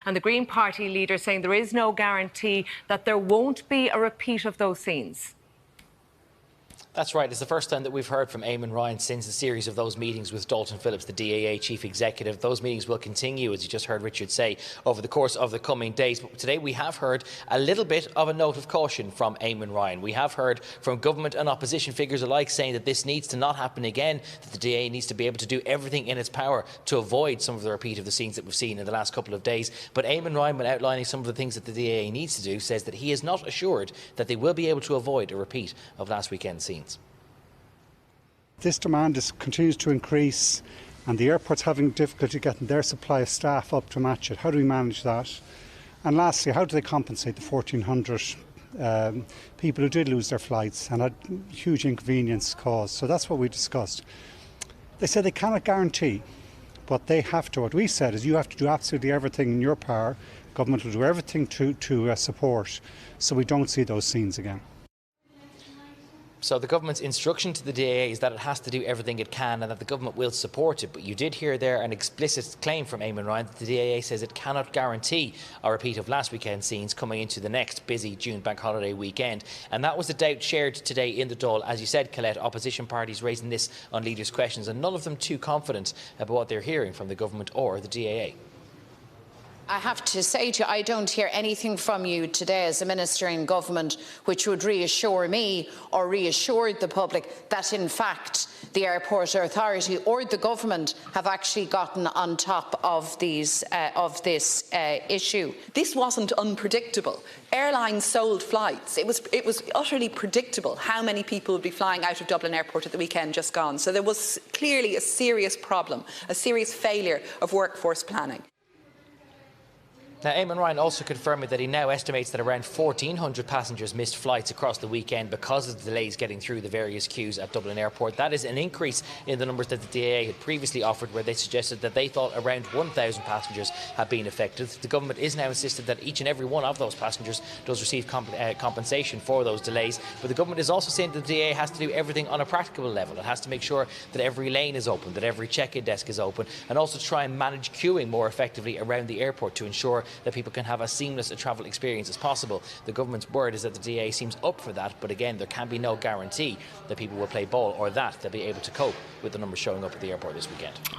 And the Green Party leader saying there is no guarantee that there won't be a repeat of those scenes. That's right. It's the first time that we've heard from Eamon Ryan since a series of those meetings with Dalton Phillips, the DAA chief executive. Those meetings will continue, as you just heard Richard say, over the course of the coming days. But today we have heard a little bit of a note of caution from Eamon Ryan. We have heard from government and opposition figures alike saying that this needs to not happen again, that the DAA needs to be able to do everything in its power to avoid some of the repeat of the scenes that we've seen in the last couple of days. But Eamon Ryan, when outlining some of the things that the DAA needs to do, says that he is not assured that they will be able to avoid a repeat of last weekend's scenes. This demand continues to increase, and the airport's having difficulty getting their supply of staff up to match it. How do we manage that? And lastly, how do they compensate the 1,400 people who did lose their flights and had huge inconvenience caused? So that's what we discussed. They said they cannot guarantee, but they have to. What we said is you have to do absolutely everything in your power. Government will do everything to support, so we don't see those scenes again. So the government's instruction to the DAA is that it has to do everything it can and that the government will support it. But you did hear there an explicit claim from Eamon Ryan that the DAA says it cannot guarantee a repeat of last weekend's scenes coming into the next busy June bank holiday weekend. And that was the doubt shared today in the Dáil. As you said, Colette, opposition parties raising this on leaders' questions, and none of them too confident about what they're hearing from the government or the DAA. I have to say to you, I don't hear anything from you today as a minister in government which would reassure me or reassure the public that in fact the airport authority or the government have actually gotten on top of this issue. This wasn't unpredictable. Airlines sold flights. It was utterly predictable how many people would be flying out of Dublin Airport at the weekend just gone. So there was clearly a serious problem, a serious failure of workforce planning. Now, Eamon Ryan also confirming that he now estimates that around 1,400 passengers missed flights across the weekend because of the delays getting through the various queues at Dublin Airport. That is an increase in the numbers that the DAA had previously offered, where they suggested that they thought around 1,000 passengers had been affected. The government is now insisted that each and every one of those passengers does receive compensation for those delays. But the government is also saying that the DAA has to do everything on a practical level. It has to make sure that every lane is open, that every check-in desk is open, and also try and manage queuing more effectively around the airport to ensure that people can have as seamless a travel experience as possible. The government's word is that the DAA seems up for that, but again, there can be no guarantee that people will play ball or that they'll be able to cope with the numbers showing up at the airport this weekend.